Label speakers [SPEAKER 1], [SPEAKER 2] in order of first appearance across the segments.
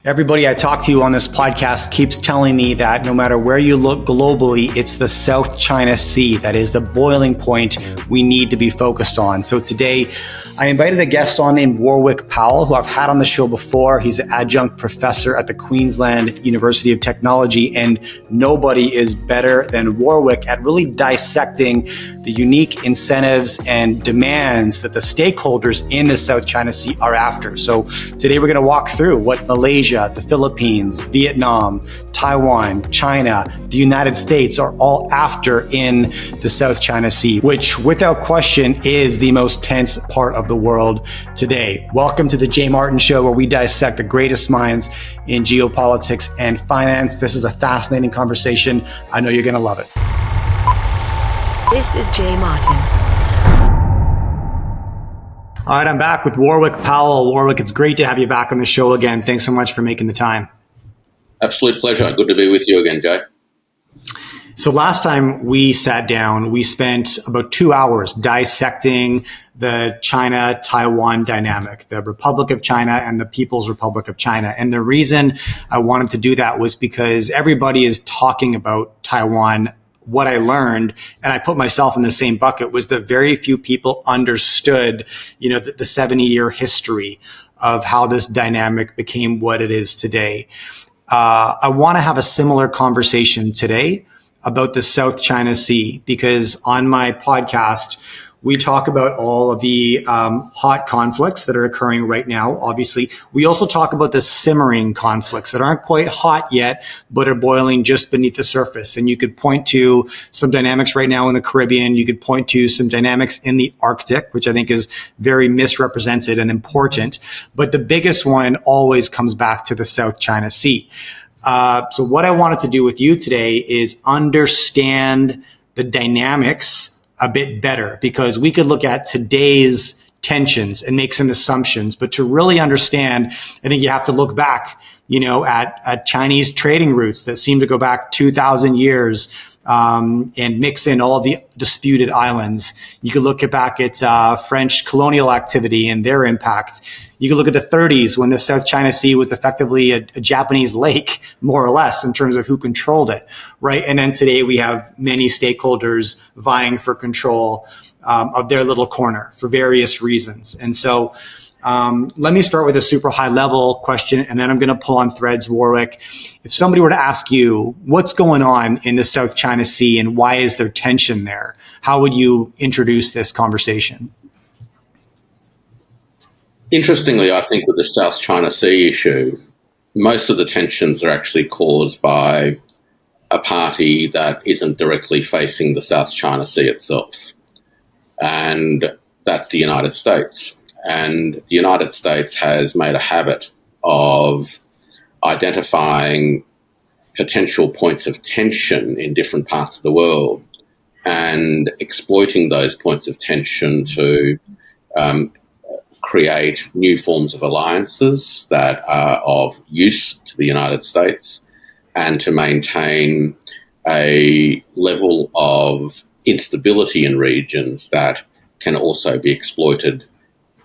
[SPEAKER 1] Everybody I talk to on this podcast keeps telling me that no matter where you look globally, it's the South China Sea that is the boiling point we need to be focused on. So today, I invited a guest on named Warwick Powell, who I've had on the show before. He's an adjunct professor at the Queensland University of Technology, and nobody is better than Warwick at really dissecting the unique incentives and demands that the stakeholders in the South China Sea are after. So today we're going to walk through what Malaysia, the Philippines, Vietnam, Taiwan, China, the United States are all after in the South China Sea, which without question is the most tense part of the world today. Welcome to the Jay Martin Show, where we dissect the greatest minds in geopolitics and finance. This is a fascinating conversation. I know you're going to love it.
[SPEAKER 2] This is Jay Martin.
[SPEAKER 1] All right, I'm back with Warwick Powell. Warwick, it's great to have you back on the show again. Thanks so much for making the time.
[SPEAKER 3] Absolute pleasure. Good to be with you again, Jay.
[SPEAKER 1] So last time we sat down, we spent about 2 hours dissecting the China-Taiwan dynamic, the Republic of China and the People's Republic of China. And the reason I wanted to do that was because everybody is talking about Taiwan. What I learned, and I put myself in the same bucket, was that very few people understood, the 70-year history of how this dynamic became what it is today. I want to have a similar conversation today about the South China Sea, because on my podcast, we talk about all of the hot conflicts that are occurring right now. Obviously, we also talk about the simmering conflicts that aren't quite hot yet, but are boiling just beneath the surface. And you could point to some dynamics right now in the Caribbean. You could point to some dynamics in the Arctic, which I think is very misrepresented and important. But the biggest one always comes back to the South China Sea. So what I wanted to do with you today is understand the dynamics a bit better, because we could look at today's tensions and make some assumptions. But to really understand, I think you have to look back, at Chinese trading routes that seem to go back 2,000 years, and mix in all of the disputed islands. You could look back at French colonial activity and their impact. You could look at the 30s, when the South China Sea was effectively a Japanese lake, more or less, in terms of who controlled it, right? And then today we have many stakeholders vying for control of their little corner for various reasons. And so let me start with a super high level question, and then I'm going to pull on threads, Warwick. If somebody were to ask you what's going on in the South China Sea and why is there tension there, how would you introduce this conversation?
[SPEAKER 3] Interestingly, I think with the South China Sea issue, most of the tensions are actually caused by a party that isn't directly facing the South China Sea itself, and that's the United States. And the United States has made a habit of identifying potential points of tension in different parts of the world and exploiting those points of tension to create new forms of alliances that are of use to the United States, and to maintain a level of instability in regions that can also be exploited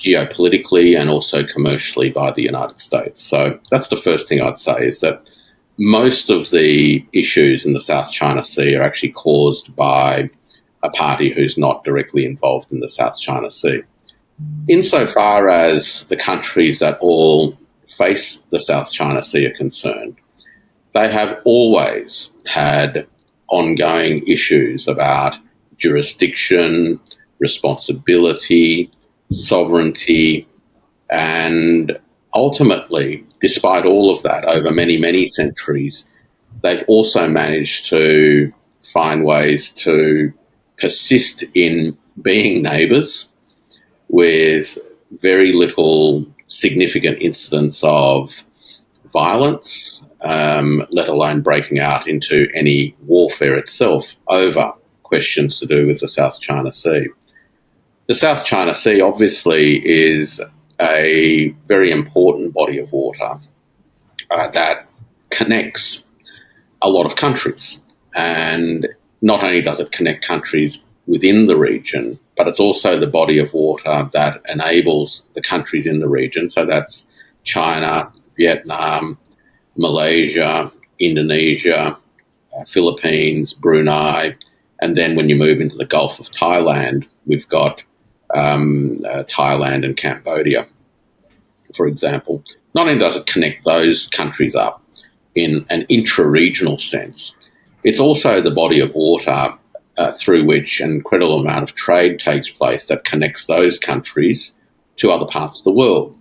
[SPEAKER 3] geopolitically and also commercially by the United States. So that's the first thing I'd say, is that most of the issues in the South China Sea are actually caused by a party who's not directly involved in the South China Sea. Insofar as the countries that all face the South China Sea are concerned, they have always had ongoing issues about jurisdiction, responsibility, sovereignty, and ultimately, despite all of that, over many, many centuries, they've also managed to find ways to persist in being neighbours with very little significant incidents of violence, let alone breaking out into any warfare itself over questions to do with the South China Sea. The South China Sea obviously is a very important body of water that connects a lot of countries. And not only does it connect countries within the region, but it's also the body of water that enables the countries in the region. So that's China, Vietnam, Malaysia, Indonesia, Philippines, Brunei, and then when you move into the Gulf of Thailand, we've got Thailand and Cambodia, for example. Not only does it connect those countries up in an intra-regional sense, it's also the body of water through which an incredible amount of trade takes place that connects those countries to other parts of the world,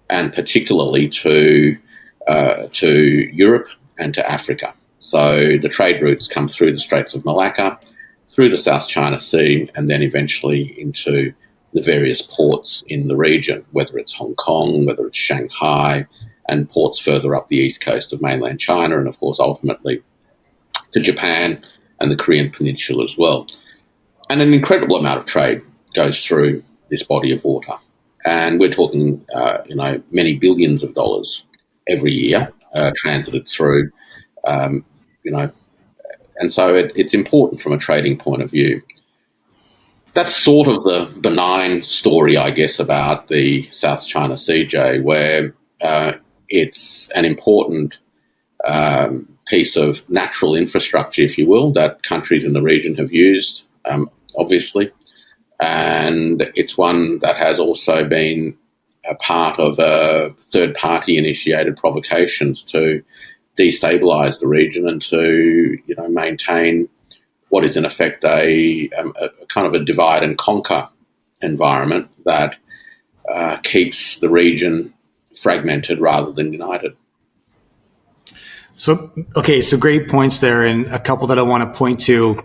[SPEAKER 3] and particularly to Europe and to Africa. So the trade routes come through the Straits of Malacca, through the South China Sea, and then eventually into the various ports in the region, whether it's Hong Kong, whether it's Shanghai, and ports further up the east coast of mainland China, and of course ultimately to Japan and the Korean Peninsula as well. And an incredible amount of trade goes through this body of water. And we're talking, many billions of dollars every year transited through, and so it's important from a trading point of view. That's sort of the benign story, I guess, about the South China Sea, Jay, where it's an important piece of natural infrastructure, if you will, that countries in the region have used, obviously. And it's one that has also been a part of third-party initiated provocations to destabilise the region and to, maintain what is in effect a kind of a divide and conquer environment that keeps the region fragmented rather than united.
[SPEAKER 1] So great points there, and a couple that I want to point to.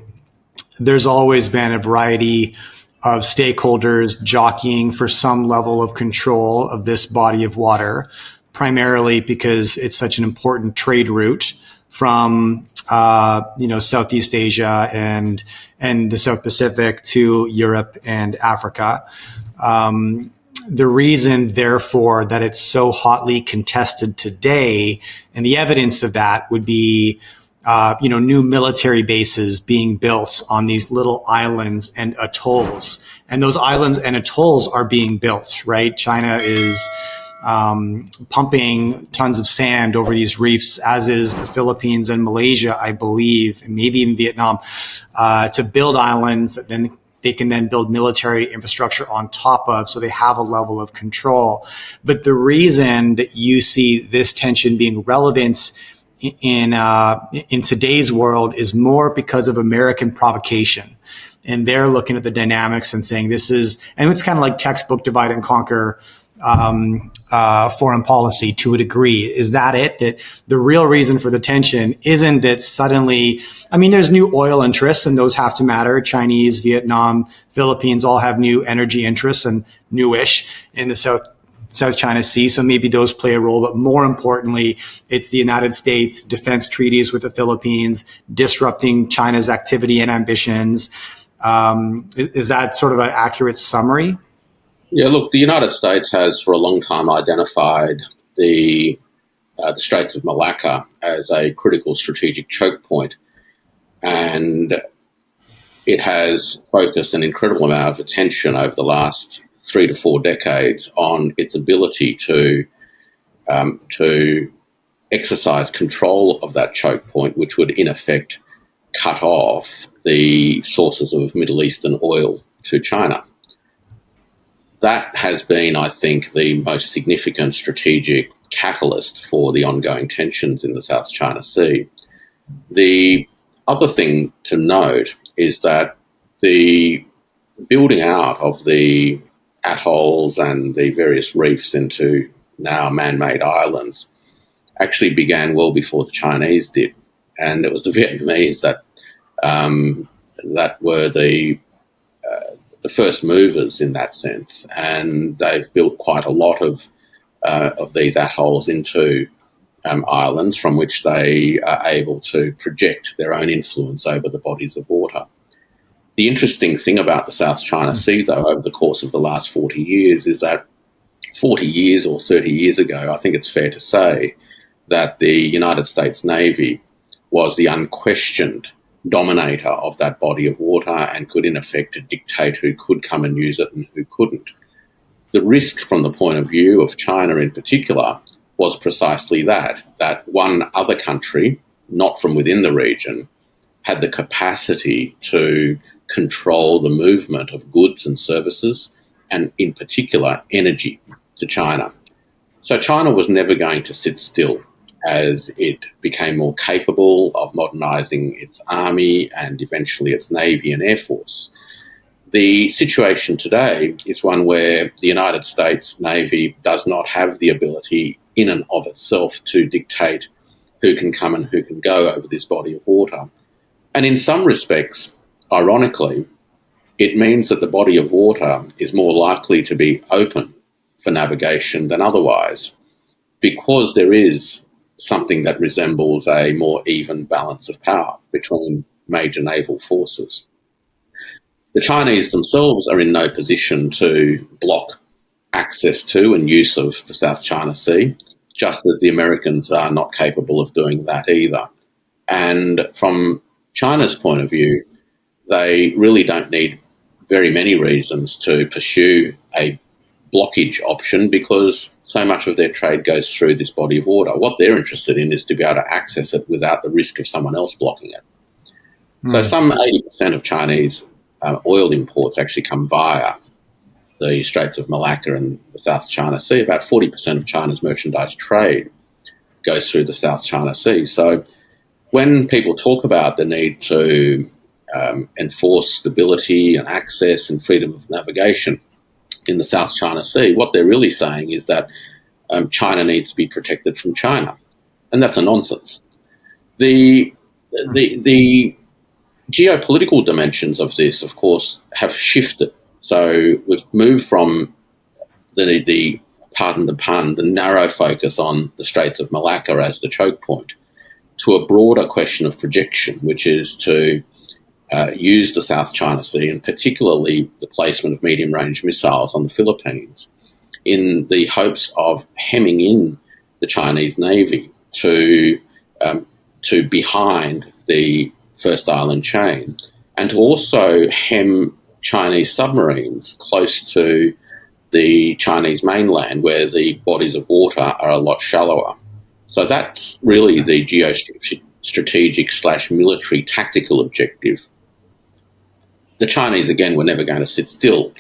[SPEAKER 1] There's always been a variety of stakeholders jockeying for some level of control of this body of water, primarily because it's such an important trade route from Southeast Asia and the South Pacific to Europe and Africa. The reason, therefore, that it's so hotly contested today, and the evidence of that would be, new military bases being built on these little islands and atolls. And those islands and atolls are being built, right? China is pumping tons of sand over these reefs, as is the Philippines and Malaysia, I believe, and maybe even Vietnam, to build islands that then they can then build military infrastructure on top of, so they have a level of control. But the reason that you see this tension being relevant in today's world is more because of American provocation. And they're looking at the dynamics and saying this is, and it's kind of like textbook divide and conquer foreign policy to a degree. Is that it? That the real reason for the tension isn't that suddenly, there's new oil interests and those have to matter. Chinese, Vietnam, Philippines all have new energy interests and newish in the South China Sea. So maybe those play a role, but more importantly, it's the United States defense treaties with the Philippines, disrupting China's activity and ambitions. Is that sort of an accurate summary?
[SPEAKER 3] Yeah, look, the United States has for a long time identified the Straits of Malacca as a critical strategic choke point, and it has focused an incredible amount of attention over the last 3 to 4 decades on its ability to exercise control of that choke point, which would in effect cut off the sources of Middle Eastern oil to China. That has been, I think, the most significant strategic catalyst for the ongoing tensions in the South China Sea. The other thing to note is that the building out of the atolls and the various reefs into now man-made islands actually began well before the Chinese did. And it was the Vietnamese that were the first movers in that sense, and they've built quite a lot of these atolls into islands from which they are able to project their own influence over the bodies of water. The interesting thing about the South China Sea, though, over the course of the last 40 years is that 40 years or 30 years ago, I think it's fair to say that the United States Navy was the unquestioned dominator of that body of water and could in effect dictate who could come and use it and who couldn't. The risk from the point of view of China in particular was precisely that one other country, not from within the region, had the capacity to control the movement of goods and services, and in particular, energy to China. So China was never going to sit still as it became more capable of modernizing its army and eventually its navy and air force. The situation today is one where the United States Navy does not have the ability in and of itself to dictate who can come and who can go over this body of water. And in some respects, ironically, it means that the body of water is more likely to be open for navigation than otherwise, because there is something that resembles a more even balance of power between major naval forces. The Chinese themselves are in no position to block access to and use of the South China Sea, just as the Americans are not capable of doing that either. And from China's point of view, they really don't need very many reasons to pursue a blockage option, because so much of their trade goes through this body of water. What they're interested in is to be able to access it without the risk of someone else blocking it. So some 80% of Chinese oil imports actually come via the Straits of Malacca and the South China Sea. About 40% of China's merchandise trade goes through the South China Sea. So when people talk about the need to enforce stability and access and freedom of navigation in the South China Sea, what they're really saying is that China needs to be protected from China. And that's a nonsense. The geopolitical dimensions of this, of course, have shifted. So we've moved from the pardon the pun, the narrow focus on the Straits of Malacca as the choke point, to a broader question of projection, which is to use the South China Sea, and particularly the placement of medium-range missiles on the Philippines, in the hopes of hemming in the Chinese Navy to behind the First Island chain, and to also hem Chinese submarines close to the Chinese mainland, where the bodies of water are a lot shallower. So that's really the geostrategic / military tactical objective. The Chinese, again, were never going to sit still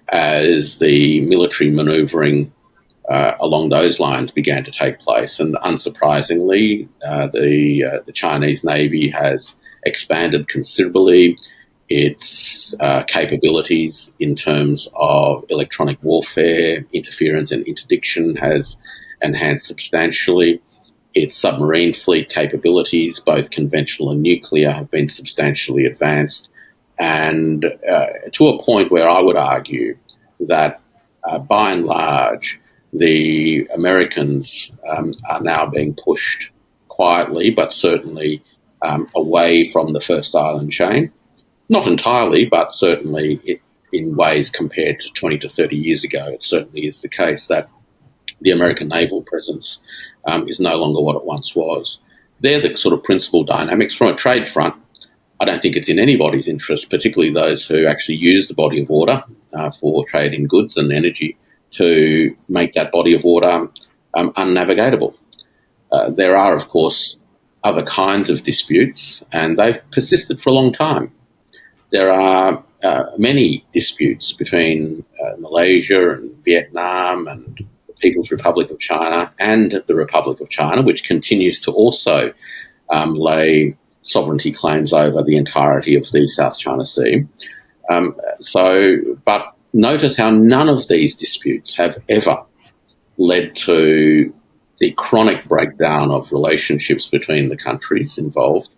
[SPEAKER 3] as the military manoeuvring along those lines began to take place. And unsurprisingly, the Chinese Navy has expanded considerably. Its capabilities in terms of electronic warfare, interference and interdiction has enhanced substantially. Its submarine fleet capabilities, both conventional and nuclear, have been substantially advanced, and to a point where I would argue that by and large the Americans are now being pushed quietly but certainly away from the First Island chain. Not entirely, but certainly in ways compared to 20 to 30 years ago, it certainly is the case that the American naval presence is no longer what it once was. They're the sort of principal dynamics. From a trade front, I don't think it's in anybody's interest, particularly those who actually use the body of water for trade in goods and energy, to make that body of water unnavigatable. There are, of course, other kinds of disputes, and they've persisted for a long time. There are many disputes between Malaysia and Vietnam and the People's Republic of China and the Republic of China, which continues to also lay sovereignty claims over the entirety of the South China Sea. But notice how none of these disputes have ever led to the chronic breakdown of relationships between the countries involved.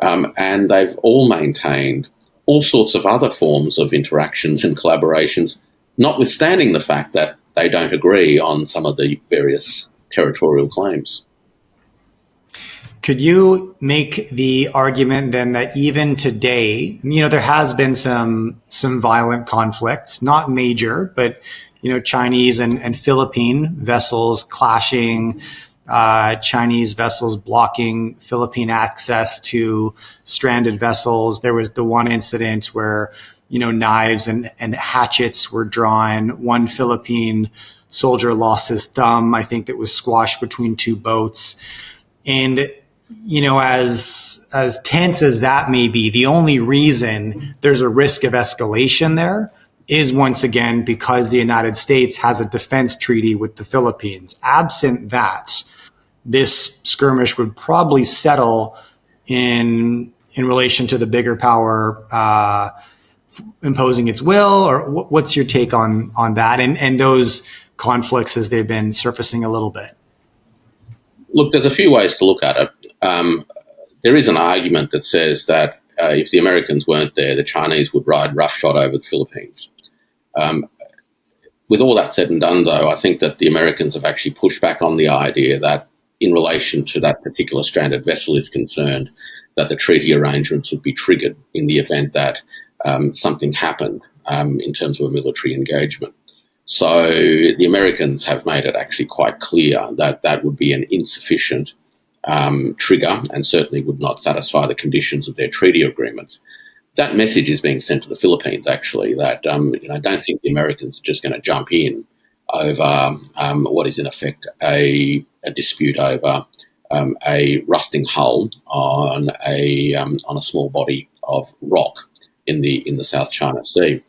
[SPEAKER 3] And they've all maintained all sorts of other forms of interactions and collaborations, notwithstanding the fact that they don't agree on some of the various territorial claims.
[SPEAKER 1] Could you make the argument then that even today, there has been some violent conflict, not major, but, Chinese and Philippine vessels clashing, Chinese vessels blocking Philippine access to stranded vessels. There was the one incident where, knives and hatchets were drawn. One Philippine soldier lost his thumb, I think, that was squashed between two boats. And, as tense as that may be, the only reason there's a risk of escalation there is, once again, because the United States has a defense treaty with the Philippines. Absent that, this skirmish would probably settle in relation to the bigger power imposing its will, or what's your take on that and those conflicts as they've been surfacing a little bit?
[SPEAKER 3] Look, there's a few ways to look at it. There is an argument that says that if the Americans weren't there, the Chinese would ride roughshod over the Philippines. With all that said and done, though, I think that the Americans have actually pushed back on the idea that, in relation to that particular stranded vessel is concerned, that the treaty arrangements would be triggered in the event that something happened in terms of a military engagement. So the Americans have made it actually quite clear that that would be an insufficient trigger and certainly would not satisfy the conditions of their treaty agreements. That message is being sent to the Philippines, actually, that don't think the Americans are just going to jump in over what is in effect a dispute over a rusting hull on a small body of rock in the South China Sea.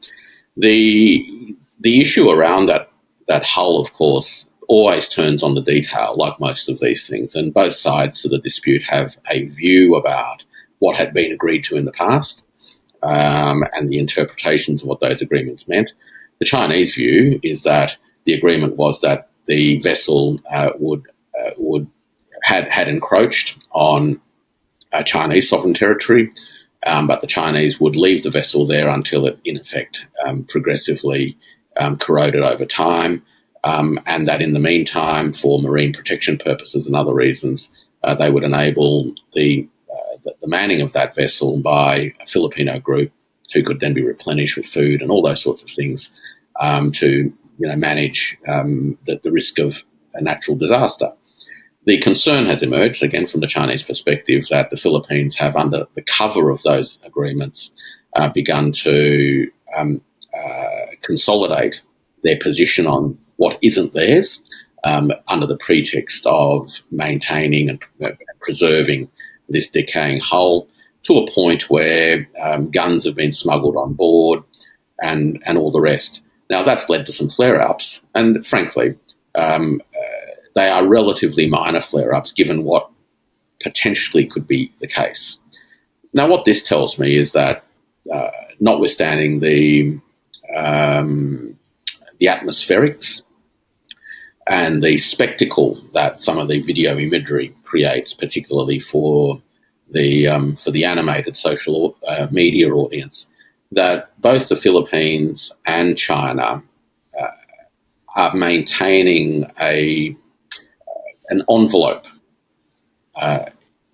[SPEAKER 3] The issue around that hull, of course, always turns on the detail, like most of these things, and both sides of the dispute have a view about what had been agreed to in the past and the interpretations of what those agreements meant. The Chinese view is that the agreement was that the vessel had encroached on Chinese sovereign territory, but the Chinese would leave the vessel there until it, in effect, progressively corroded over time, and that in the meantime, for marine protection purposes and other reasons, they would enable the manning of that vessel by a Filipino group who could then be replenished with food and all those sorts of things to manage the risk of a natural disaster. The concern has emerged, again, from the Chinese perspective, that the Philippines have, under the cover of those agreements, begun to consolidate their position on what isn't theirs under the pretext of maintaining and preserving this decaying hull to a point where guns have been smuggled on board and all the rest. Now, that's led to some flare-ups, and frankly, they are relatively minor flare-ups given what potentially could be the case. Now, what this tells me is that notwithstanding the atmospherics and the spectacle that some of the video imagery creates, particularly for the animated social media audience, that both the Philippines and China are maintaining an envelope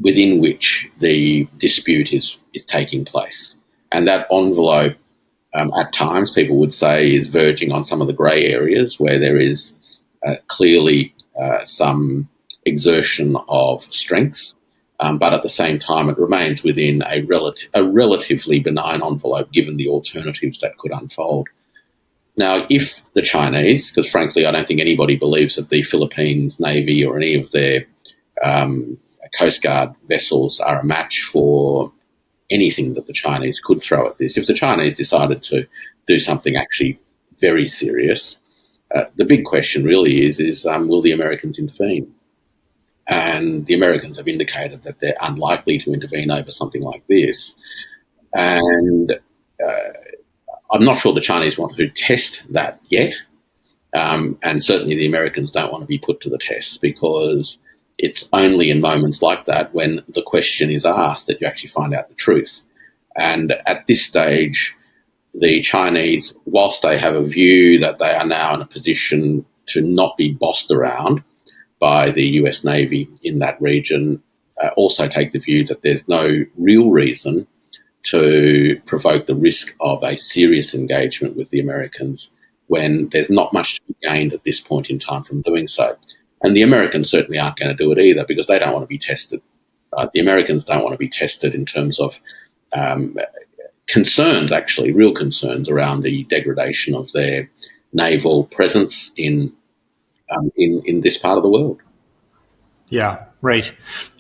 [SPEAKER 3] within which the dispute is taking place. And that envelope, at times, people would say, is verging on some of the grey areas where there is clearly some exertion of strength, but at the same time it remains within a relatively benign envelope given the alternatives that could unfold. Now, if the Chinese, because frankly I don't think anybody believes that the Philippines Navy or any of their Coast Guard vessels are a match for anything that the Chinese could throw at this, if the Chinese decided to do something actually very serious, the big question really is will the Americans intervene? And the Americans have indicated that they're unlikely to intervene over something like this. And I'm not sure the Chinese want to test that yet. And certainly the Americans don't want to be put to the test, because it's only in moments like that, when the question is asked, that you actually find out the truth. And at this stage, the Chinese, whilst they have a view that they are now in a position to not be bossed around by the US Navy in that region, also take the view that there's no real reason to provoke the risk of a serious engagement with the Americans when there's not much to be gained at this point in time from doing so. And the Americans certainly aren't going to do it either, because they don't want to be tested. The Americans don't want to be tested in terms of concerns, actually, real concerns around the degradation of their naval presence in in this part of the world.
[SPEAKER 1] Yeah, right.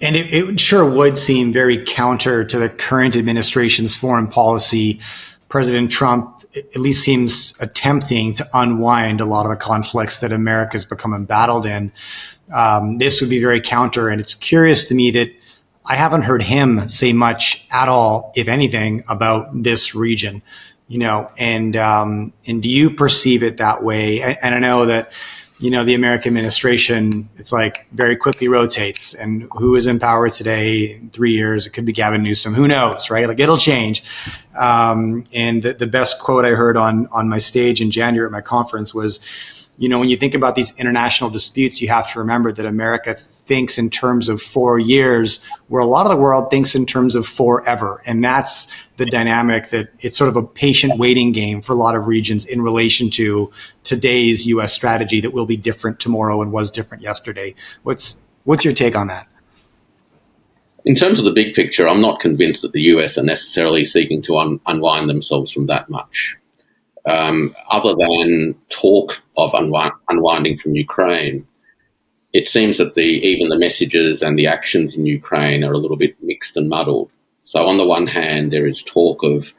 [SPEAKER 1] And it sure would seem very counter to the current administration's foreign policy. President Trump at least seems attempting to unwind a lot of the conflicts that America's become embattled in. This would be very counter. And it's curious to me that I haven't heard him say much at all, if anything, about this region, and do you perceive it that way? And I know that, the American administration, it's like very quickly rotates, and who is in power today in 3 years? It could be Gavin Newsom. Who knows, right? Like, it'll change. And the best quote I heard on my stage in January at my conference was, when you think about these international disputes, you have to remember that America thinks in terms of 4 years, where a lot of the world thinks in terms of forever. And that's the dynamic, that it's sort of a patient waiting game for a lot of regions in relation to today's U.S. strategy that will be different tomorrow and was different yesterday. What's your take on that?
[SPEAKER 3] In terms of the big picture, I'm not convinced that the US are necessarily seeking to unwind themselves from that much. Other than talk of unwinding from Ukraine, it seems that even the messages and the actions in Ukraine are a little bit mixed and muddled. So on the one hand, there is talk of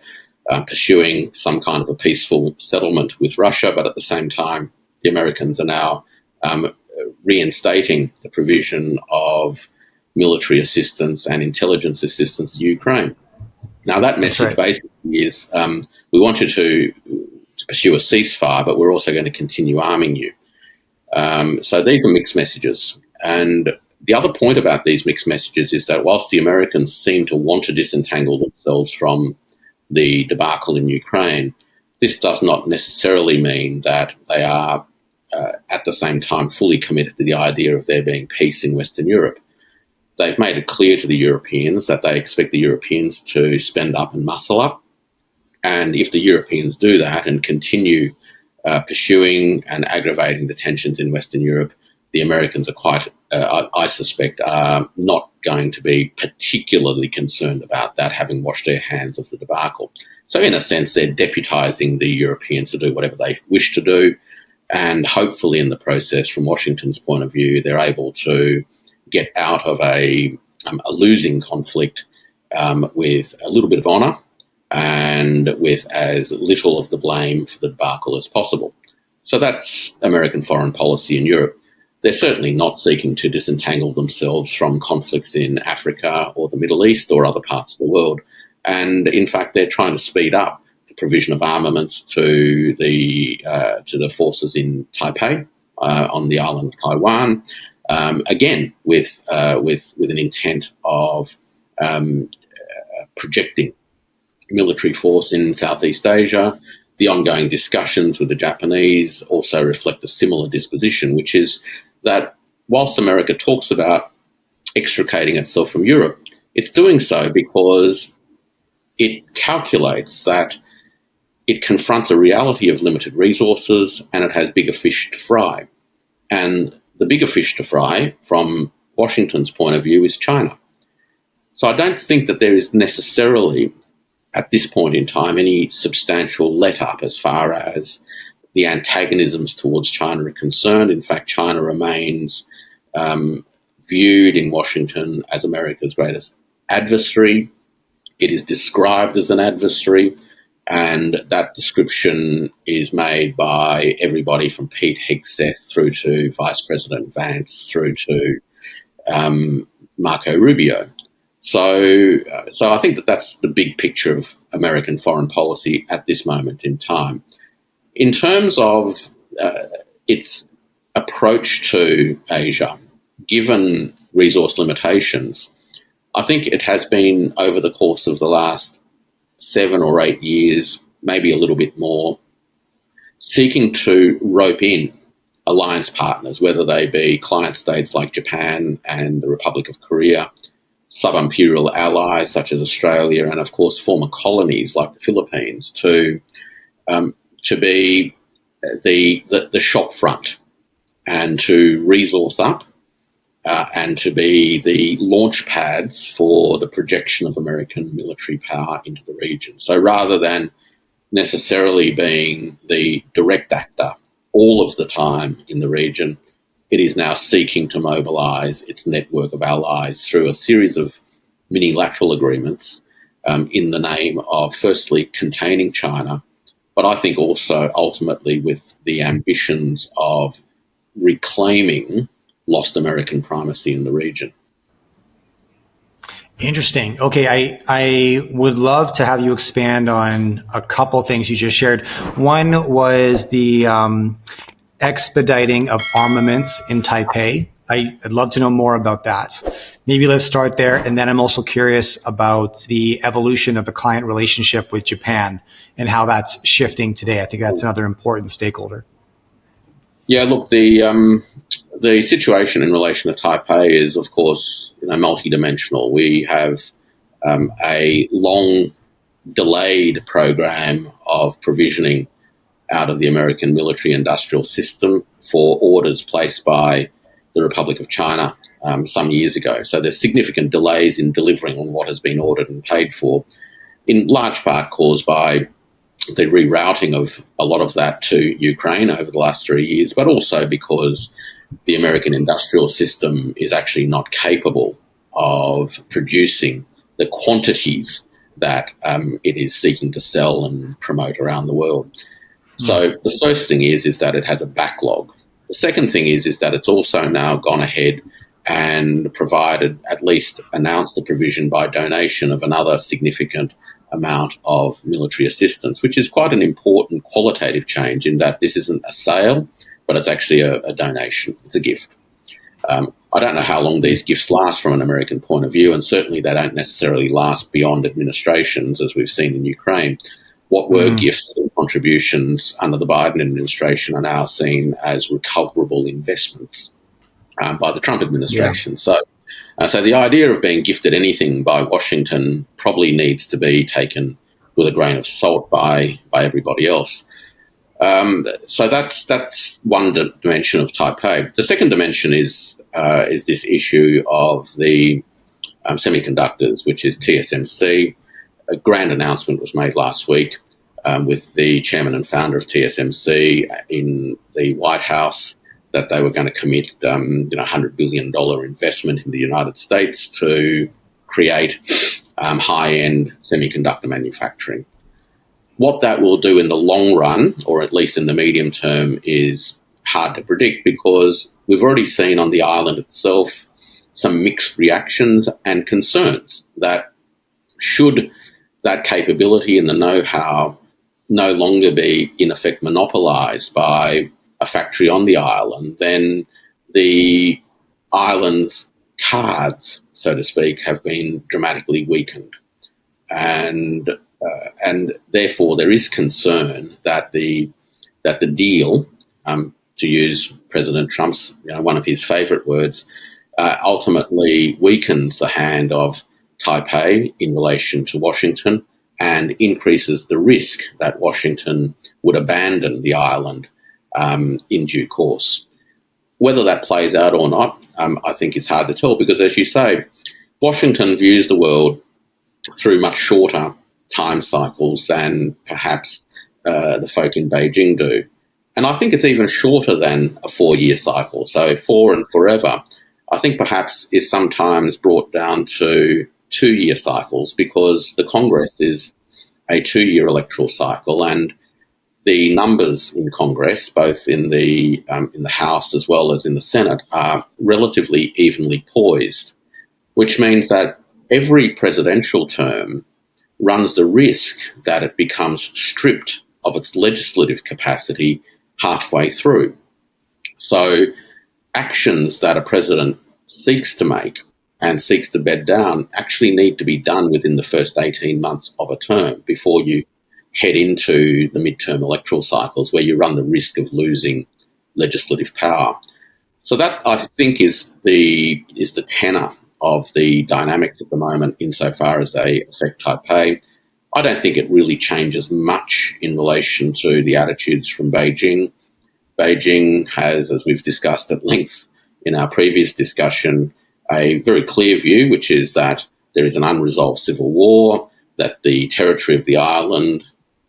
[SPEAKER 3] pursuing some kind of a peaceful settlement with Russia, but at the same time, the Americans are now reinstating the provision of military assistance and intelligence assistance to Ukraine. Now, that message basically is, we want you to pursue a ceasefire, but we're also going to continue arming you. So these are mixed messages. And the other point about these mixed messages is that whilst the Americans seem to want to disentangle themselves from the debacle in Ukraine, this does not necessarily mean that they are at the same time fully committed to the idea of there being peace in Western Europe. They've made it clear to the Europeans that they expect the Europeans to spend up and muscle up. And if the Europeans do that and continue pursuing and aggravating the tensions in Western Europe, the Americans are quite, I suspect, are not going to be particularly concerned about that, having washed their hands of the debacle. So in a sense, they're deputising the Europeans to do whatever they wish to do. And hopefully in the process, from Washington's point of view, they're able to get out of a losing conflict with a little bit of honour and with as little of the blame for the debacle as possible. So that's American foreign policy in Europe. They're certainly not seeking to disentangle themselves from conflicts in Africa or the Middle East or other parts of the world. And in fact, they're trying to speed up the provision of armaments to the forces in Taipei on the island of Taiwan. Again, with an intent of projecting military force in Southeast Asia. The ongoing discussions with the Japanese also reflect a similar disposition, which is that whilst America talks about extricating itself from Europe, it's doing so because it calculates that it confronts a reality of limited resources and it has bigger fish to fry. And the bigger fish to fry, from Washington's point of view, is China. So I don't think that there is necessarily, at this point in time, any substantial let-up as far as the antagonisms towards China are concerned. In fact, China remains viewed in Washington as America's greatest adversary. It is described as an adversary, and that description is made by everybody from Pete Hegseth through to Vice President Vance through to Marco Rubio. So I think that that's the big picture of American foreign policy at this moment in time. In terms of its approach to Asia, given resource limitations, I think it has been, over the course of the last 7 or 8 years, maybe a little bit more, seeking to rope in alliance partners, whether they be client states like Japan and the Republic of Korea, sub-imperial allies such as Australia, and of course former colonies like the Philippines, to be the shop front and to resource up and to be the launch pads for the projection of American military power into the region. So rather than necessarily being the direct actor all of the time in the region, it is now seeking to mobilise its network of allies through a series of unilateral agreements in the name of, firstly, containing China, but I think also ultimately with the ambitions of reclaiming lost American primacy in the region.
[SPEAKER 1] Interesting. Okay, I would love to have you expand on a couple things you just shared. One was the expediting of armaments in Taipei. I'd love to know more about that. Maybe let's start there. And then I'm also curious about the evolution of the client relationship with Japan and how that's shifting today. I think that's another important stakeholder.
[SPEAKER 3] Yeah, look, the situation in relation to Taipei is, of course, multidimensional. We have a long delayed program of provisioning out of the American military industrial system for orders placed by the Republic of China some years ago. So there's significant delays in delivering on what has been ordered and paid for, in large part caused by the rerouting of a lot of that to Ukraine over the last 3 years, but also because the American industrial system is actually not capable of producing the quantities that it is seeking to sell and promote around the world. So the first thing is that it has a backlog. The second thing is that it's also now gone ahead and provided, at least announced the provision by donation of another significant amount of military assistance, which is quite an important qualitative change in that this isn't a sale, but it's actually a donation. It's a gift. I don't know how long these gifts last from an American point of view, and certainly they don't necessarily last beyond administrations, as we've seen in Ukraine. What were gifts and contributions under the Biden administration are now seen as recoverable investments by the Trump administration. Yeah. So the idea of being gifted anything by Washington probably needs to be taken with a grain of salt by everybody else. So that's one dimension of Taipei. The second dimension is this issue of the semiconductors, which is TSMC. A grand announcement was made last week with the chairman and founder of TSMC in the White House that they were going to commit $100 billion investment in the United States to create high-end semiconductor manufacturing. What that will do in the long run, or at least in the medium term, is hard to predict because we've already seen on the island itself some mixed reactions and concerns that should that capability and the know-how no longer be, in effect, monopolised by a factory on the island, then the island's cards, so to speak, have been dramatically weakened. And therefore there is concern that the deal, to use President Trump's, one of his favourite words, ultimately weakens the hand of Taipei in relation to Washington and increases the risk that Washington would abandon the island in due course. Whether that plays out or not, I think is hard to tell because, as you say, Washington views the world through much shorter time cycles than perhaps the folk in Beijing do. And I think it's even shorter than a 4-year cycle. So 4 and forever, I think perhaps is sometimes brought down to 2-year cycles because the Congress is a 2-year electoral cycle and the numbers in Congress, both in the House as well as in the Senate, are relatively evenly poised, which means that every presidential term runs the risk that it becomes stripped of its legislative capacity halfway through. So actions that a president seeks to make and seeks to bed down actually need to be done within the first 18 months of a term before you head into the midterm electoral cycles where you run the risk of losing legislative power. So that, I think, is the tenor of the dynamics at the moment insofar as they affect Taipei. I don't think it really changes much in relation to the attitudes from Beijing. Beijing has, as we've discussed at length in our previous discussion, a very clear view, which is that there is an unresolved civil war, that the territory of the island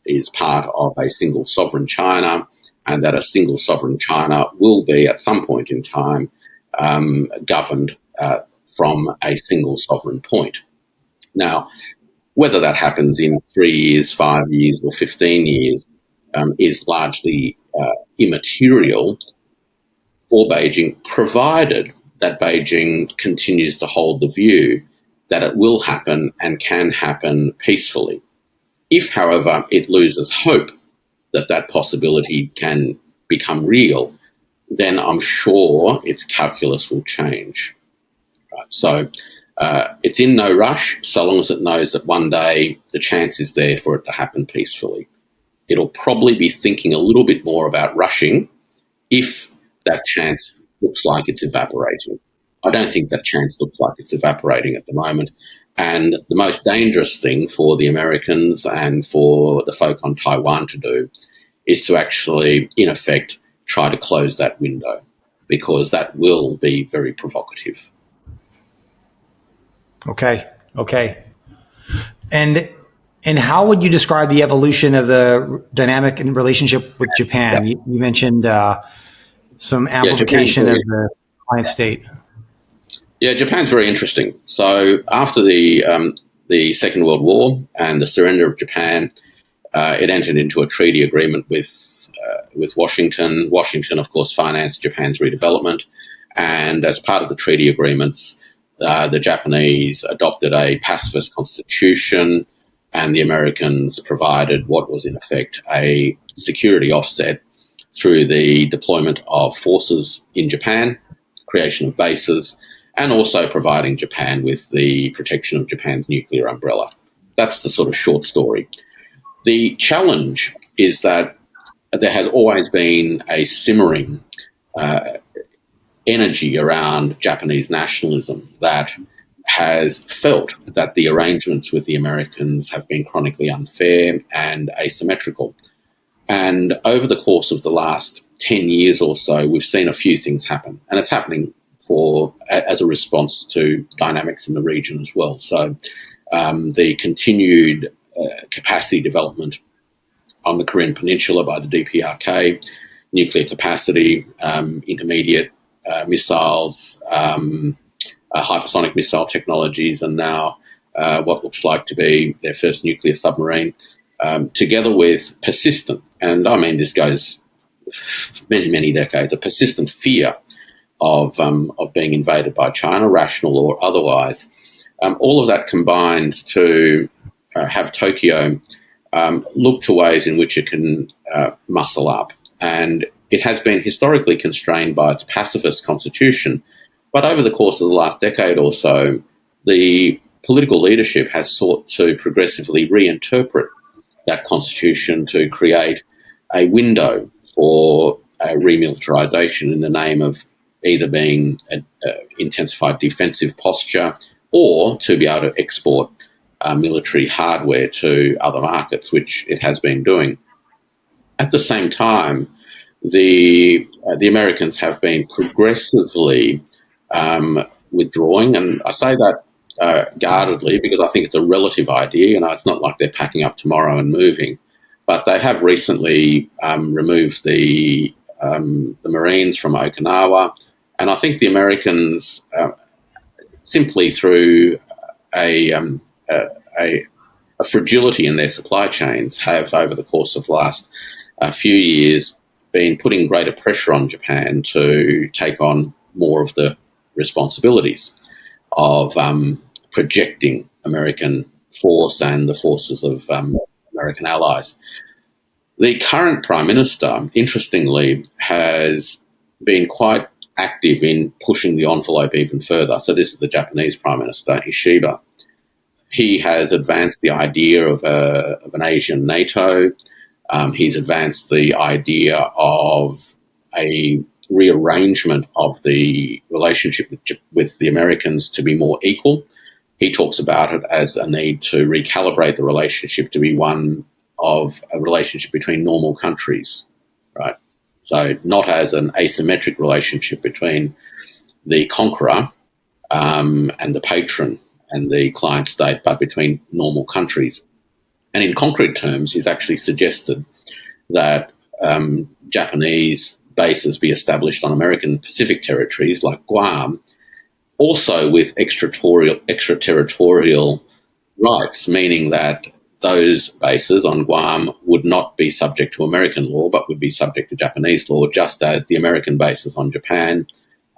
[SPEAKER 3] is part of a single sovereign China, and that a single sovereign China will be at some point in time governed from a single sovereign point. Now, whether that happens in 3 years, 5 years, or 15 years is largely immaterial for Beijing, provided that Beijing continues to hold the view that it will happen and can happen peacefully. If, however, it loses hope that that possibility can become real, then I'm sure its calculus will change. Right? So it's in no rush, so long as it knows that one day the chance is there for it to happen peacefully. It'll probably be thinking a little bit more about rushing if that chance looks like it's evaporating. I don't think that chance looks like it's evaporating at the moment. And the most dangerous thing for the Americans and for the folk on Taiwan to do is to actually, in effect, try to close that window, because that will be very provocative.
[SPEAKER 1] Okay. And how would you describe the evolution of the dynamic and relationship with Japan? You mentioned some amplification of the client state.
[SPEAKER 3] Yeah, Japan's very interesting. So after the Second World War and the surrender of Japan, it entered into a treaty agreement with Washington. Washington, of course, financed Japan's redevelopment, and as part of the treaty agreements, the Japanese adopted a pacifist constitution, and the Americans provided what was in effect a security offset through the deployment of forces in Japan, creation of bases, and also providing Japan with the protection of Japan's nuclear umbrella. That's the sort of short story. The challenge is that there has always been a simmering energy around Japanese nationalism that has felt that the arrangements with the Americans have been chronically unfair and asymmetrical. And over the course of the last 10 years or so, we've seen a few things happen. And it's happening as a response to dynamics in the region as well. So the continued capacity development on the Korean Peninsula by the DPRK, nuclear capacity, intermediate missiles, hypersonic missile technologies, and now what looks like to be their first nuclear submarine, together with persistent, and I mean this goes many, many decades, a persistent fear of being invaded by China, rational or otherwise. All of that combines to have Tokyo look to ways in which it can muscle up. And it has been historically constrained by its pacifist constitution. But over the course of the last decade or so, the political leadership has sought to progressively reinterpret that constitution to create a window for remilitarization in the name of either being an intensified defensive posture or to be able to export military hardware to other markets, which it has been doing. At the same time, the Americans have been progressively withdrawing, and I say that guardedly because I think it's a relative idea. You know, it's not like they're packing up tomorrow and moving, but they have recently removed the Marines from Okinawa, and I think the Americans simply through a fragility in their supply chains have, over the course of the last few years, been putting greater pressure on Japan to take on more of the responsibilities of projecting American force and the forces of American allies. The current Prime Minister, interestingly, has been quite active in pushing the envelope even further. So this is the Japanese Prime Minister, Ishiba. He has advanced the idea of an Asian NATO. He's advanced the idea of a rearrangement of the relationship with the Americans to be more equal. He talks about it as a need to recalibrate the relationship to be one of a relationship between normal countries, right? So not as an asymmetric relationship between the conqueror and the patron and the client state, but between normal countries. And in concrete terms, he's actually suggested that Japanese bases be established on American Pacific territories like Guam, also with extraterritorial rights, meaning that those bases on Guam would not be subject to American law but would be subject to Japanese law, just as the American bases on Japan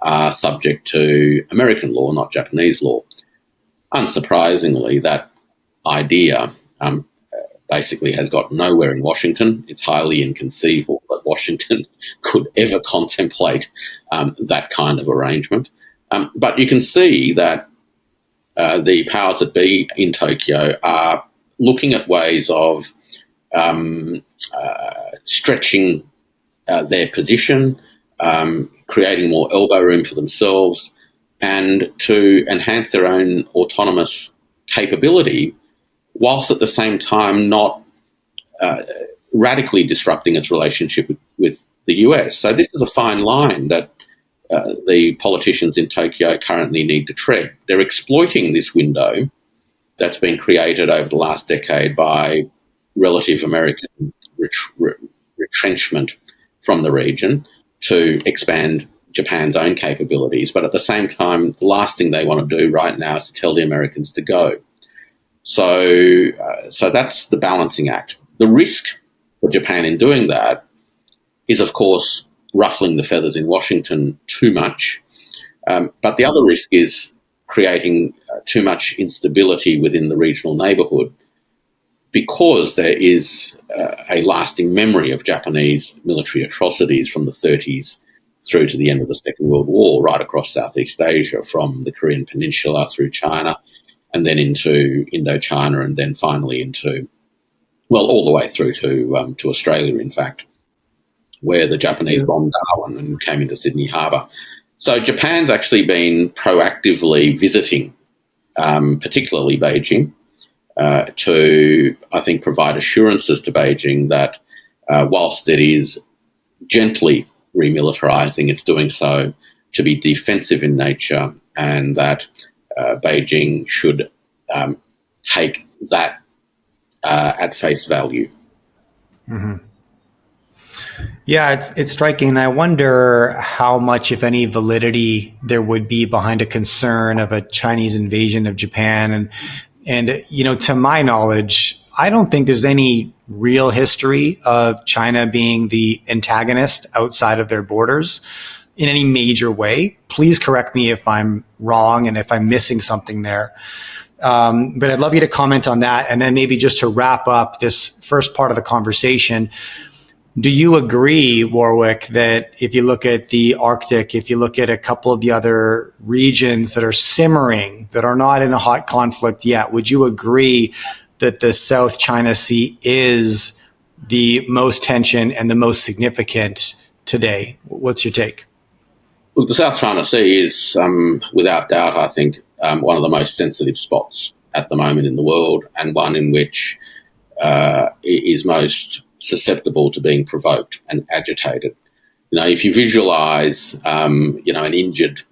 [SPEAKER 3] are subject to American law, not Japanese law. Unsurprisingly, that idea basically has got nowhere in Washington. It's highly inconceivable that Washington could ever contemplate that kind of arrangement. But you can see that the powers that be in Tokyo are looking at ways of stretching their position, creating more elbow room for themselves, and to enhance their own autonomous capability, whilst at the same time not radically disrupting its relationship with the US. So this is a fine line that the politicians in Tokyo currently need to tread. They're exploiting this window that's been created over the last decade by relative American retrenchment from the region to expand Japan's own capabilities. But at the same time, the last thing they want to do right now is to tell the Americans to go. So that's the balancing act. The risk for Japan in doing that is, of course, ruffling the feathers in Washington too much. But the other risk is creating too much instability within the regional neighbourhood, because there is a lasting memory of Japanese military atrocities from the 30s through to the end of the Second World War, right across Southeast Asia, from the Korean Peninsula through China, and then into Indochina, and then finally into, well, all the way through to Australia, in fact, where the Japanese bombed Darwin and came into Sydney Harbour. So Japan's actually been proactively visiting, particularly Beijing, to, I think, provide assurances to Beijing that whilst it is gently remilitarising, it's doing so to be defensive in nature, and that Beijing should take that at face value.
[SPEAKER 1] Mm-hmm. Yeah, it's striking. I wonder how much, if any, validity there would be behind a concern of a Chinese invasion of Japan. And you know, to my knowledge, I don't think there's any real history of China being the antagonist outside of their borders in any major way. Please correct me if I'm wrong and if I'm missing something there. But I'd love you to comment on that. And then maybe just to wrap up this first part of the conversation, do you agree, Warwick, that if you look at the Arctic, if you look at a couple of the other regions that are simmering, that are not in a hot conflict yet, would you agree that the South China Sea is the most tension and the most significant today? What's your take?
[SPEAKER 3] Look, the South China Sea is, without doubt, I think, one of the most sensitive spots at the moment in the world, and one in which is most susceptible to being provoked and agitated. You know, if you visualise, an injured,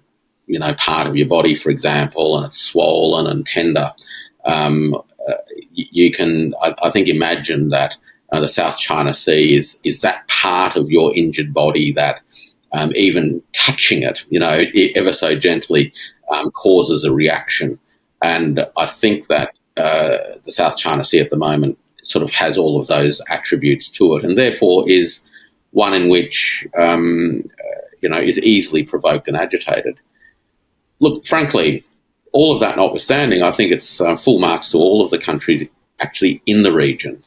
[SPEAKER 3] part of your body, for example, and it's swollen and tender, you can, I think, imagine that the South China Sea is that part of your injured body that even touching it, ever so gently, causes a reaction. And I think that the South China Sea at the moment sort of has all of those attributes to it, and therefore is one in which, is easily provoked and agitated. Look, frankly, all of that notwithstanding, I think it's full marks to all of the countries actually in the region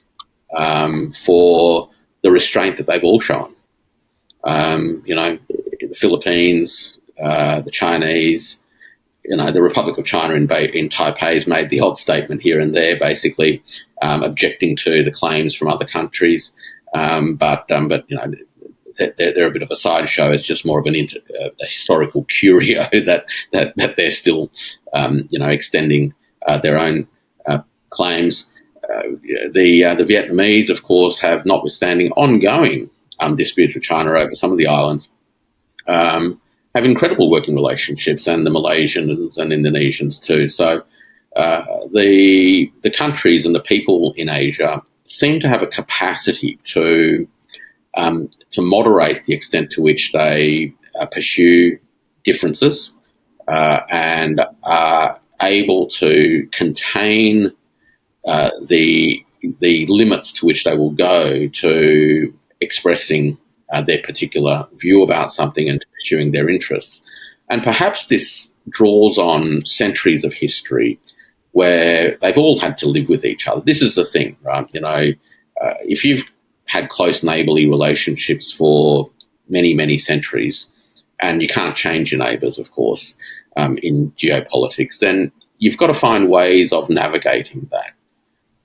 [SPEAKER 3] for the restraint that they've all shown. The Philippines, the Chinese, the Republic of China in Taipei has made the odd statement here and there, basically objecting to the claims from other countries. But they're a bit of a sideshow. It's just more of a historical curio that they're still, extending their own claims. The Vietnamese, of course, have, notwithstanding ongoing disputes with China over some of the islands, have incredible working relationships, and the Malaysians and Indonesians too. So the countries and the people in Asia seem to have a capacity to to moderate the extent to which they pursue differences and are able to contain the limits to which they will go to expressing their particular view about something and pursuing their interests. And perhaps this draws on centuries of history where they've all had to live with each other. This is the thing, right? If you've had close neighbourly relationships for many, many centuries, and you can't change your neighbours, of course, in geopolitics, then you've got to find ways of navigating that.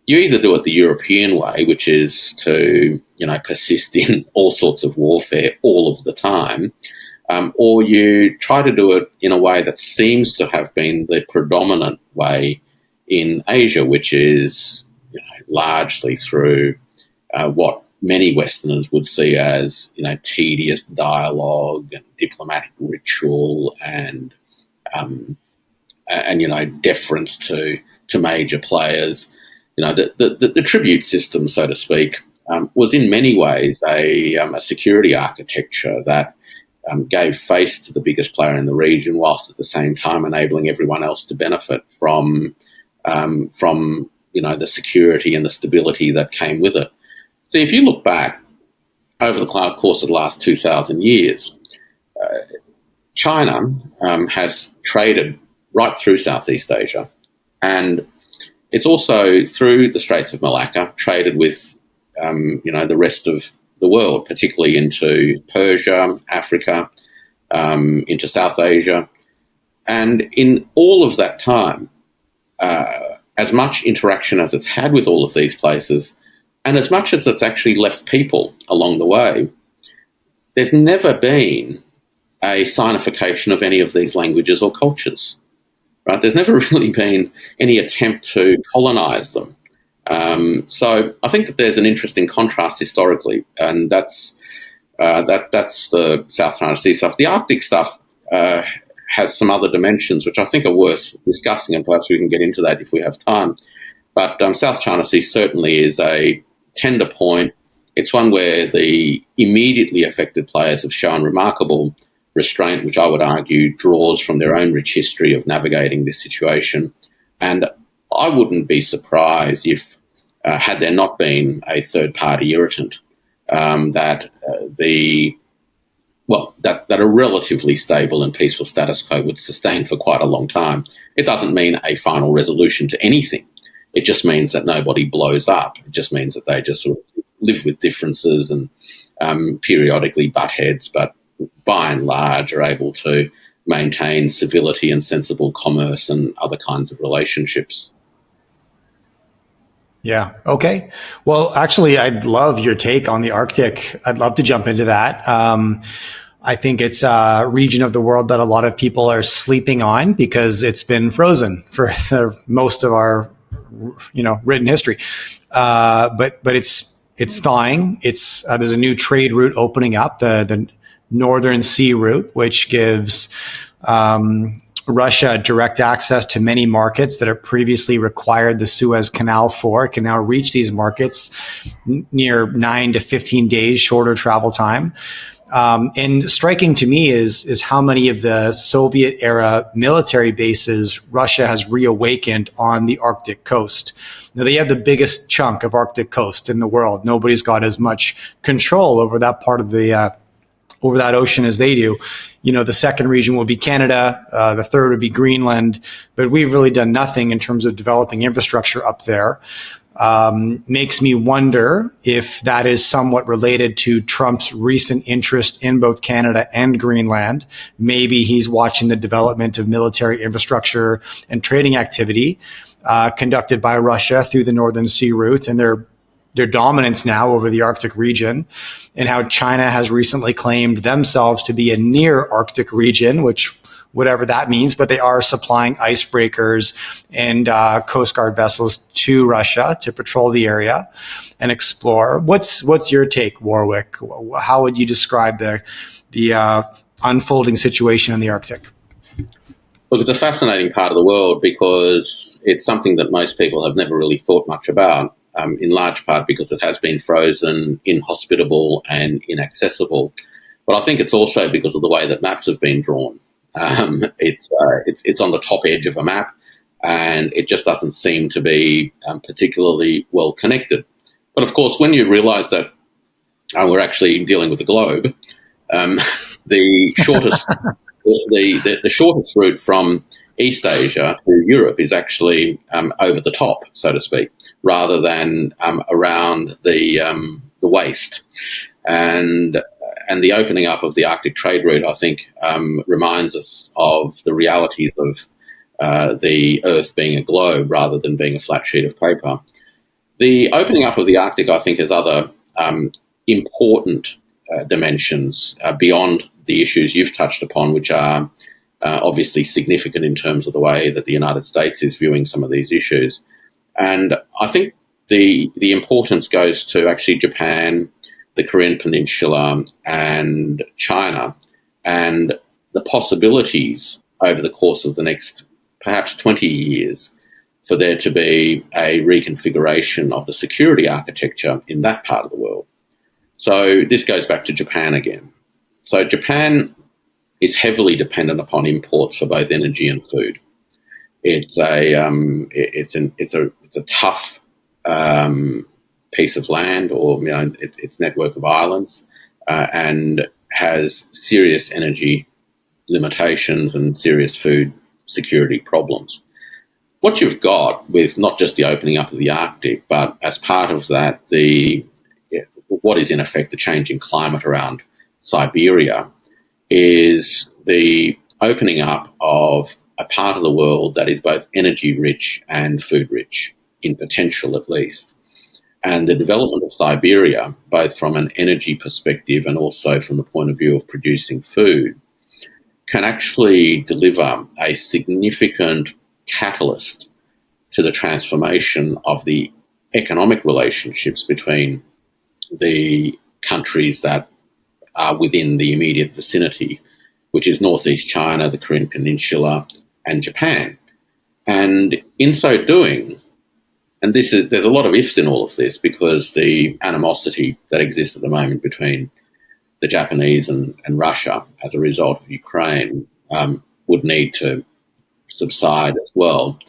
[SPEAKER 3] You either do it the European way, which is to, persist in all sorts of warfare all of the time, or you try to do it in a way that seems to have been the predominant way in Asia, which is largely through what many Westerners would see as tedious dialogue and diplomatic ritual and deference to major players. The tribute system, so to speak, was in many ways a security architecture that gave face to the biggest player in the region, whilst at the same time enabling everyone else to benefit from the security and the stability that came with it. So if you look back over the course of the last 2,000 years, China has traded right through Southeast Asia, and it's also through the Straits of Malacca traded with the rest of the world, particularly into Persia, Africa, into South Asia. And in all of that time, as much interaction as it's had with all of these places, and as much as it's actually left people along the way, there's never been a signification of any of these languages or cultures, right? There's never really been any attempt to colonise them. So I think that there's an interesting contrast historically, and that's the South China Sea stuff. The Arctic stuff has some other dimensions which I think are worth discussing, and perhaps we can get into that if we have time. But South China Sea certainly is a tender point. It's one where the immediately affected players have shown remarkable restraint, which I would argue draws from their own rich history of navigating this situation. And I wouldn't be surprised if, had there not been a third-party irritant, that a relatively stable and peaceful status quo would sustain for quite a long time. It doesn't mean a final resolution to anything. It just means that nobody blows up. It just means that they just sort of live with differences and periodically butt heads, but by and large are able to maintain civility and sensible commerce and other kinds of relationships.
[SPEAKER 1] Yeah. Okay. Well, actually, I'd love your take on the Arctic. I'd love to jump into that. I think it's a region of the world that a lot of people are sleeping on because it's been frozen for most of our, written history. But it's thawing. There's a new trade route opening up, the Northern Sea route, which gives Russia direct access to many markets that are previously required the Suez Canal for. It can now reach these markets near 9 to 15 days shorter travel time. And striking to me is how many of the Soviet era military bases Russia has reawakened on the Arctic coast. Now, they have the biggest chunk of Arctic coast in the world. Nobody's got as much control over that part of over that ocean as they do. The second region will be Canada. The third would be Greenland. But we've really done nothing in terms of developing infrastructure up there. Makes me wonder if that is somewhat related to Trump's recent interest in both Canada and Greenland. Maybe he's watching the development of military infrastructure and trading activity conducted by Russia through the Northern Sea route and their dominance now over the Arctic region, and how China has recently claimed themselves to be a near Arctic region, which whatever that means, but they are supplying icebreakers and Coast Guard vessels to Russia to patrol the area and explore. What's your take, Warwick? How would you describe the unfolding situation in the Arctic?
[SPEAKER 3] Look, it's a fascinating part of the world because it's something that most people have never really thought much about. in large part because it has been frozen, inhospitable and inaccessible. But I think it's also because of the way that maps have been drawn. It's on the top edge of a map, and it just doesn't seem to be particularly well connected. But of course, when you realise that we're actually dealing with the globe, the shortest the shortest route from East Asia to Europe is actually over the top, so to speak, rather than around the waist. And the opening up of the Arctic trade route, I think, reminds us of the realities of the Earth being a globe rather than being a flat sheet of paper. The opening up of the Arctic, I think, has other important dimensions beyond the issues you've touched upon, which are obviously significant in terms of the way that the United States is viewing some of these issues. And I think the importance goes to actually Japan, the Korean Peninsula and China, and the possibilities over the course of the next perhaps 20 years for there to be a reconfiguration of the security architecture in that part of the world. So this goes back to Japan again. So Japan is heavily dependent upon imports for both energy and food. It's a tough piece of land, or its network of islands, and has serious energy limitations and serious food security problems. What you've got with not just the opening up of the Arctic, but as part of that, what is in effect the changing climate around Siberia, is the opening up of a part of the world that is both energy rich and food rich, in potential at least. And the development of Siberia, both from an energy perspective and also from the point of view of producing food, can actually deliver a significant catalyst to the transformation of the economic relationships between the countries that are within the immediate vicinity, which is Northeast China, the Korean Peninsula, and Japan. And in so doing, and there's a lot of ifs in all of this, because the animosity that exists at the moment between the Japanese and Russia as a result of Ukraine would need to subside as well.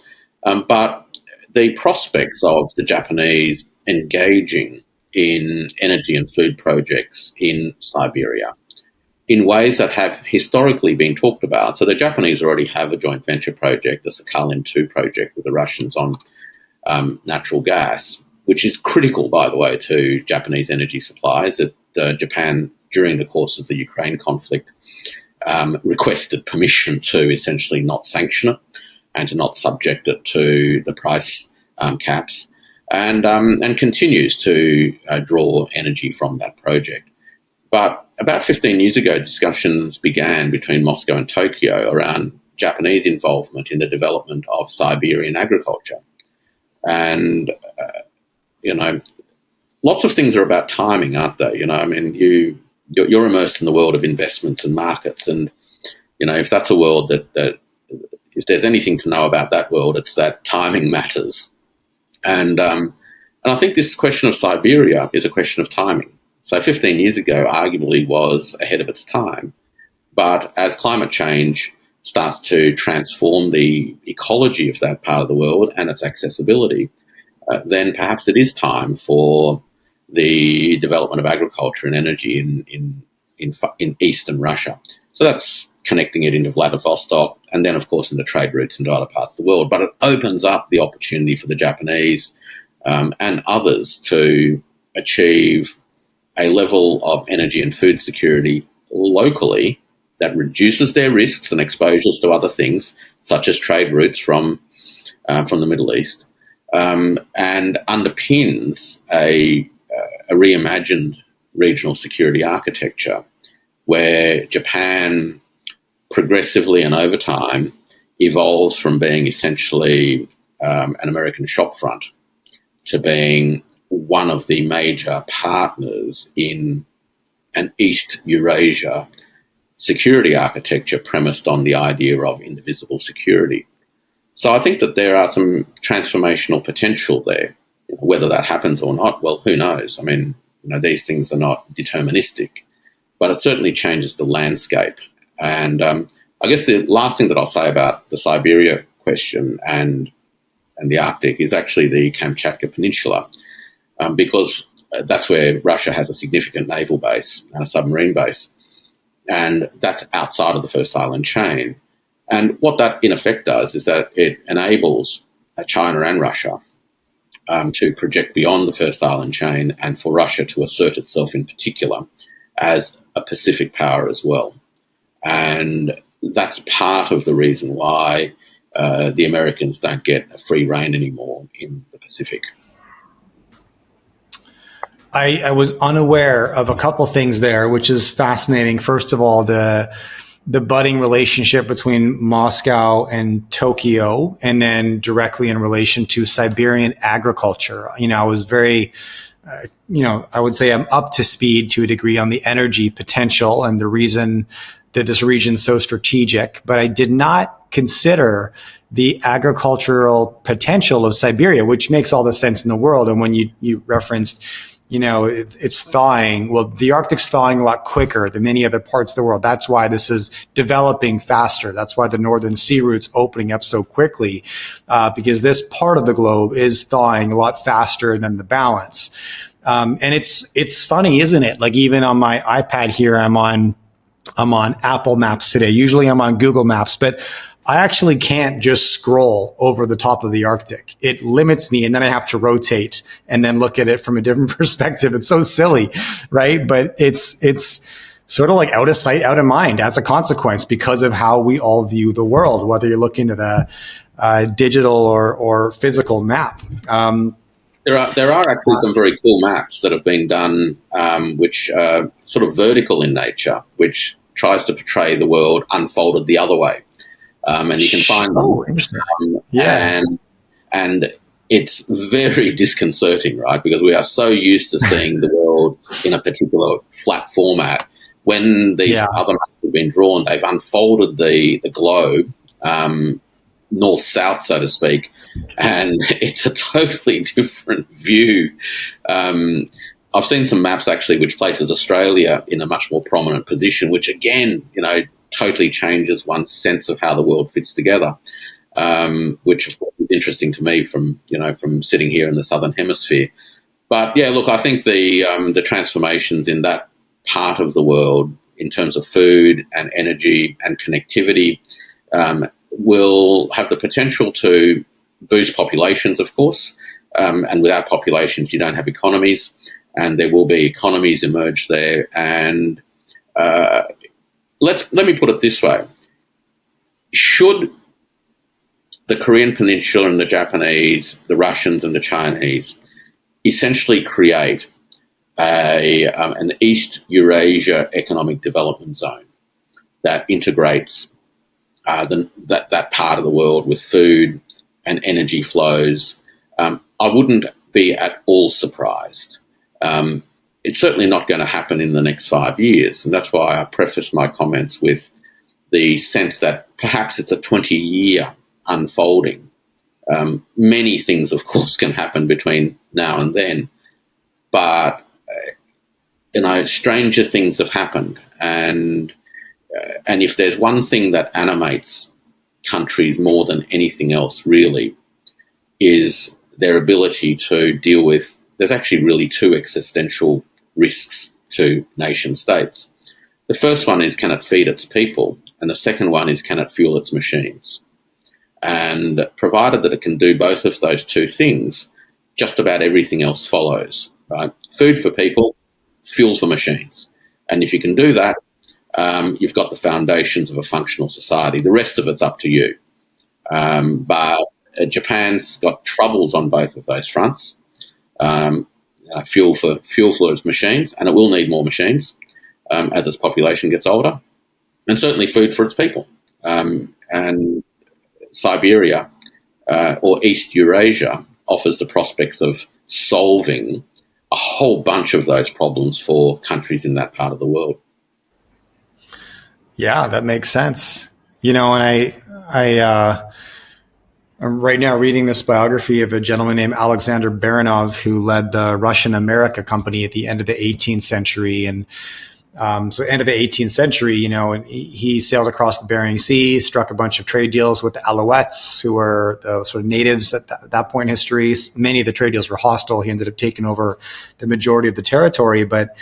[SPEAKER 3] But the prospects of the Japanese engaging in energy and food projects in Siberia in ways that have historically been talked about. So the Japanese already have a joint venture project, the Sakhalin-2 project with the Russians on natural gas, which is critical, by the way, to Japanese energy supplies. That Japan, during the course of the Ukraine conflict, requested permission to essentially not sanction it and to not subject it to the price caps, and continues to draw energy from that project. But about 15 years ago, discussions began between Moscow and Tokyo around Japanese involvement in the development of Siberian agriculture. And, lots of things are about timing, aren't they? You're immersed in the world of investments and markets. And, if that's a world that if there's anything to know about that world, it's that timing matters. And I think this question of Siberia is a question of timing. So 15 years ago, arguably, was ahead of its time. But as climate change starts to transform the ecology of that part of the world and its accessibility, then perhaps it is time for the development of agriculture and energy in eastern Russia. So that's connecting it into Vladivostok, and then, of course, into trade routes into other parts of the world. But it opens up the opportunity for the Japanese and others to achieve a level of energy and food security locally that reduces their risks and exposures to other things, such as trade routes from the Middle East, and underpins a reimagined regional security architecture where Japan progressively and over time evolves from being essentially an American shopfront to being one of the major partners in an East Eurasia security architecture premised on the idea of indivisible security. So I think that there are some transformational potential there. Whether that happens or not, well, who knows? I mean, these things are not deterministic, but it certainly changes the landscape. And I guess the last thing that I'll say about the Siberia question and the Arctic is actually the Kamchatka Peninsula, because that's where Russia has a significant naval base and a submarine base, and that's outside of the first island chain. And what that in effect does is that it enables China and Russia to project beyond the first island chain, and for Russia to assert itself in particular as a Pacific power as well. And that's part of the reason why the Americans don't get a free rein anymore in the Pacific.
[SPEAKER 1] I was unaware of a couple things there, which is fascinating. First of all, the budding relationship between Moscow and Tokyo, and then directly in relation to Siberian agriculture. I was very, I would say I'm up to speed to a degree on the energy potential and the reason that this region's so strategic, but I did not consider the agricultural potential of Siberia, which makes all the sense in the world. And when you referenced, it's thawing. Well, the Arctic's thawing a lot quicker than many other parts of the world. That's why this is developing faster. That's why the northern sea route's opening up so quickly, because this part of the globe is thawing a lot faster than the balance. And it's funny, isn't it? Like, even on my iPad here, I'm on Apple Maps today. Usually I'm on Google Maps, but I actually can't just scroll over the top of the Arctic. It limits me, and then I have to rotate and then look at it from a different perspective. It's so silly, right? But it's sort of like out of sight, out of mind as a consequence, because of how we all view the world, whether you're looking at a digital or physical map.
[SPEAKER 3] There are actually some very cool maps that have been done, which are sort of vertical in nature, which tries to portray the world unfolded the other way. And you can find them.
[SPEAKER 1] Oh, interesting.
[SPEAKER 3] And it's very disconcerting, right? Because we are so used to seeing the world in a particular flat format. When these other maps have been drawn, they've unfolded the globe, north-south, so to speak, and it's a totally different view. I've seen some maps actually which places Australia in a much more prominent position, which again, totally changes one's sense of how the world fits together, which of course is interesting to me from sitting here in the Southern Hemisphere. But yeah, look, I think the transformations in that part of the world in terms of food and energy and connectivity will have the potential to boost populations, of course, and without populations you don't have economies, and there will be economies emerge there. And let me put it this way. Should the Korean Peninsula and the Japanese, the Russians and the Chinese essentially create an East Eurasia economic development zone that integrates that part of the world with food and energy flows, I wouldn't be at all surprised. It's certainly not going to happen in the next 5 years, and that's why I prefaced my comments with the sense that perhaps it's a 20-year unfolding. Many things, of course, can happen between now and then, but stranger things have happened, and if there's one thing that animates countries more than anything else, really, is their ability to deal with. There's actually really two existential risks to nation states. The first one is, can it feed its people? And the second one is, can it fuel its machines? And provided that it can do both of those two things, just about everything else follows, right? Food for people, fuel for machines. And if you can do that, you've got the foundations of a functional society. The rest of it's up to you. But Japan's got troubles on both of those fronts. Fuel for its machines, and it will need more machines as its population gets older, and certainly food for its people. And Siberia or East Eurasia offers the prospects of solving a whole bunch of those problems for countries in that part of the world. Yeah,
[SPEAKER 1] that makes sense. And I'm right now reading this biography of a gentleman named Alexander Baranov, who led the Russian America Company at the end of the 18th century. And so end of the 18th century, and he sailed across the Bering Sea, struck a bunch of trade deals with the Alouettes, who were the sort of natives at that point in history. Many of the trade deals were hostile. He ended up taking over the majority of the territory. But,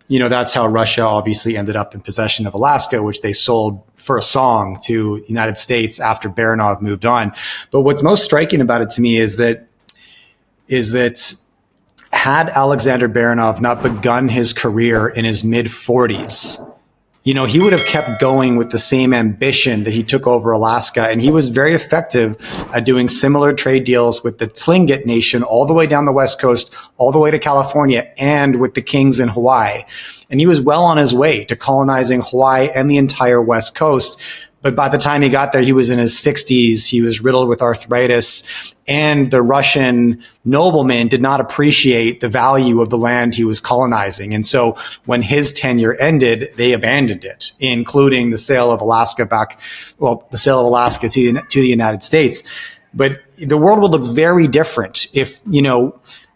[SPEAKER 1] that's how Russia obviously ended up in possession of Alaska, which they sold for a song to the United States after Baranov moved on. But what's most striking about it to me is that had Alexander Baranov not begun his career in his mid-40s, he would have kept going with the same ambition that he took over Alaska. And he was very effective at doing similar trade deals with the Tlingit Nation all the way down the West Coast, all the way to California, and with the kings in Hawaii. And he was well on his way to colonizing Hawaii and the entire West Coast. But by the time he got there, he was in his 60s. He was riddled with arthritis. And the Russian noblemen did not appreciate the value of the land he was colonizing. And so when his tenure ended, they abandoned it, including the sale of Alaska to the United States. But the world would look very different if,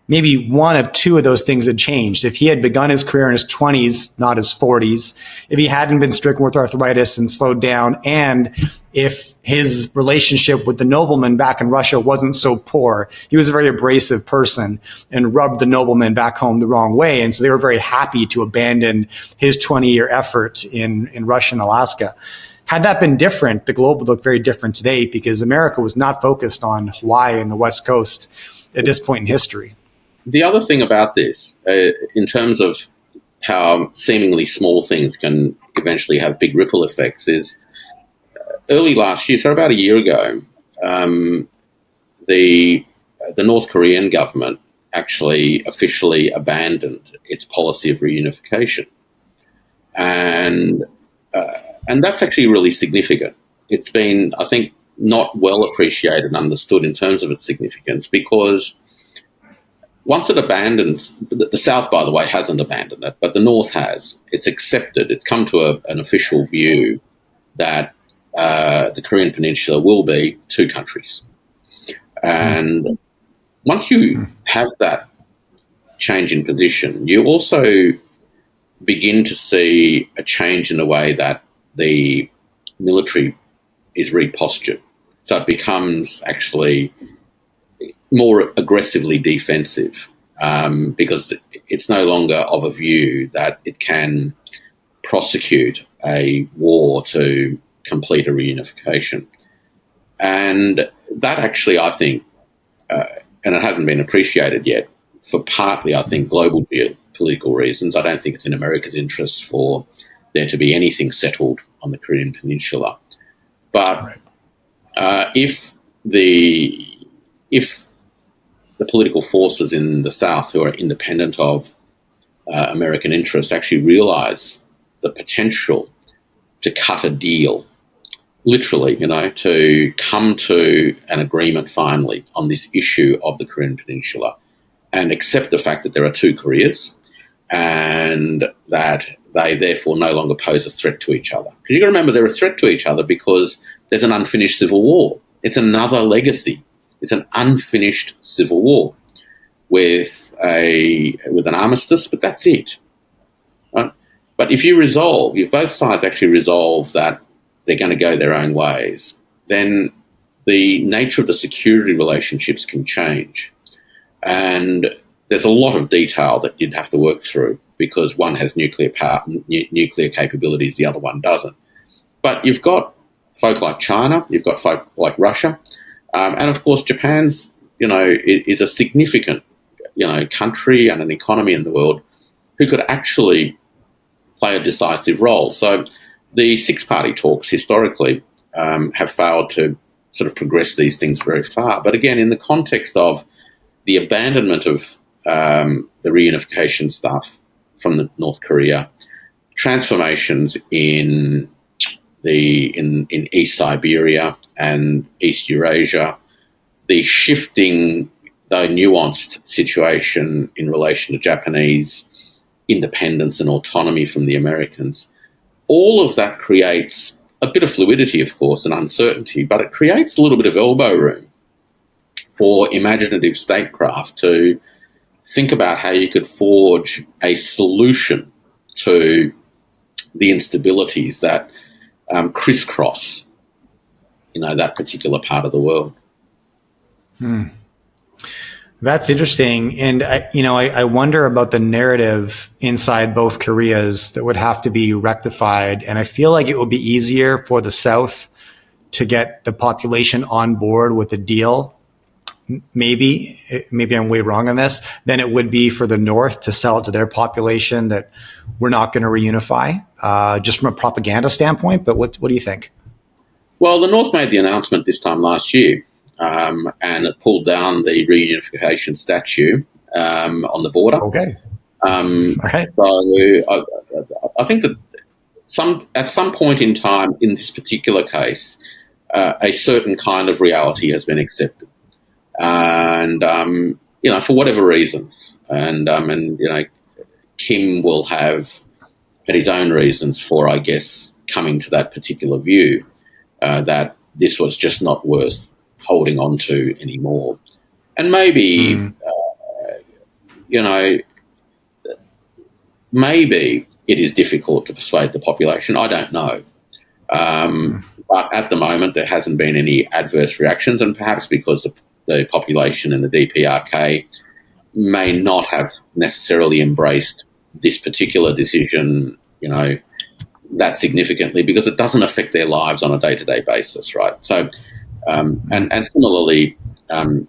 [SPEAKER 1] maybe one of two of those things had changed. If he had begun his career in his 20s, not his 40s, if he hadn't been stricken with arthritis and slowed down, and if his relationship with the nobleman back in Russia wasn't so poor. He was a very abrasive person and rubbed the nobleman back home the wrong way. And so they were very happy to abandon his 20-year effort in Russian Alaska. Had that been different, the globe would look very different today, because America was not focused on Hawaii and the West Coast at this point in history.
[SPEAKER 3] The other thing about this, in terms of how seemingly small things can eventually have big ripple effects, is early last year, so about a year ago, the North Korean government actually officially abandoned its policy of reunification, and that's actually really significant. It's been, I think, not well appreciated and understood in terms of its significance, because once it abandons, the South, by the way, hasn't abandoned it, but the North has. It's accepted. It's come to an official view that the Korean Peninsula will be two countries. And once you have that change in position, you also begin to see a change in the way that the military is repostured. So it becomes actually more aggressively defensive, because it's no longer of a view that it can prosecute a war to complete a reunification. And that actually, I think, and it hasn't been appreciated yet, for partly, I think, global geopolitical reasons. I don't think it's in America's interest for there to be anything settled on the Korean Peninsula. But if the political forces in the South who are independent of American interests actually realise the potential to cut a deal, literally, to come to an agreement finally on this issue of the Korean Peninsula and accept the fact that there are two Koreas and that they therefore no longer pose a threat to each other. Because you've got to remember, they're a threat to each other because there's an unfinished civil war. It's another legacy. It's an unfinished civil war with an armistice, but that's it. Right? But if both sides actually resolve that they're going to go their own ways, then the nature of the security relationships can change. And there's a lot of detail that you'd have to work through, because one has nuclear power, nuclear capabilities, the other one doesn't. But you've got folk like China, you've got folk like Russia, and of course Japan's, is a significant, country and an economy in the world who could actually play a decisive role. So the six-party talks historically have failed to sort of progress these things very far. But again, in the context of the abandonment of the reunification stuff from the North Korea, transformations in East Siberia and East Eurasia, the shifting, though nuanced situation in relation to Japanese independence and autonomy from the Americans, all of that creates a bit of fluidity, of course, and uncertainty, but it creates a little bit of elbow room for imaginative statecraft to think about how you could forge a solution to the instabilities that crisscross, that particular part of the world.
[SPEAKER 1] That's interesting. And, I wonder about the narrative inside both Koreas that would have to be rectified. And I feel like it would be easier for the South to get the population on board with a deal. Maybe I'm way wrong on this, than it would be for the North to sell it to their population that we're not going to reunify, just from a propaganda standpoint. But what do you think?
[SPEAKER 3] Well, the North made the announcement this time last year, and it pulled down the reunification statue on the border.
[SPEAKER 1] Okay. All right.
[SPEAKER 3] So I think that at some point in time in this particular case, a certain kind of reality has been accepted. And, for whatever reasons, and Kim will have had his own reasons for, I guess, coming to that particular view, that this was just not worth holding on to anymore. And maybe, maybe it is difficult to persuade the population. I don't know. But at the moment, there hasn't been any adverse reactions, and perhaps because the population in the DPRK may not have necessarily embraced this particular decision, that significantly, because it doesn't affect their lives on a day-to-day basis, right? So, and similarly,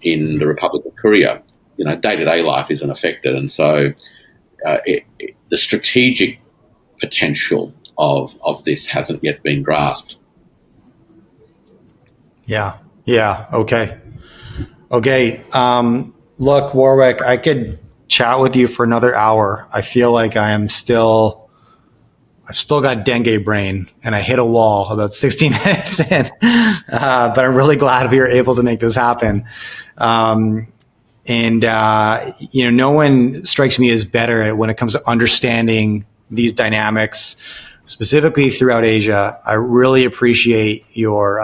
[SPEAKER 3] in the Republic of Korea, day-to-day life isn't affected, and so the strategic potential of this hasn't yet been grasped.
[SPEAKER 1] Yeah. Okay. Look, Warwick, I could chat with you for another hour. I feel like I've still got dengue brain, and I hit a wall about 16 minutes in. But I'm really glad we were able to make this happen. No one strikes me as better when it comes to understanding these dynamics, specifically throughout Asia. I really appreciate your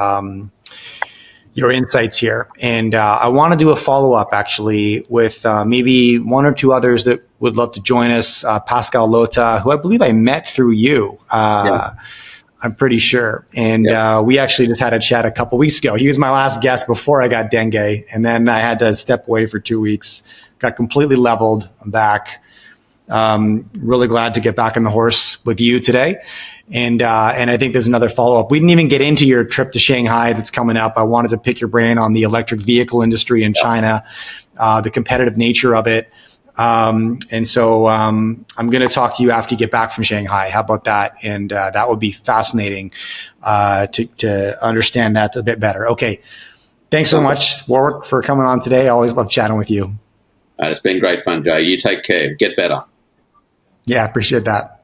[SPEAKER 1] insights here. And I want to do a follow-up, actually, with maybe one or two others that would love to join us. Pascal Lota, who I believe I met through you, I'm pretty sure. And we actually just had a chat a couple weeks ago. He was my last guest before I got dengue. And then I had to step away for 2 weeks, got completely leveled. I'm back. Really glad to get back on the horse with you today. And I think there's another follow-up. We didn't even get into your trip to Shanghai that's coming up. I wanted to pick your brain on the electric vehicle industry in China, the competitive nature of it. And so I'm going to talk to you after you get back from Shanghai. How about that? And that would be fascinating to understand that a bit better. Okay. Thanks so much, Warwick, for coming on today. I always love chatting with you.
[SPEAKER 3] It's been great fun, Jay. You take care. Get better.
[SPEAKER 1] Yeah, appreciate that.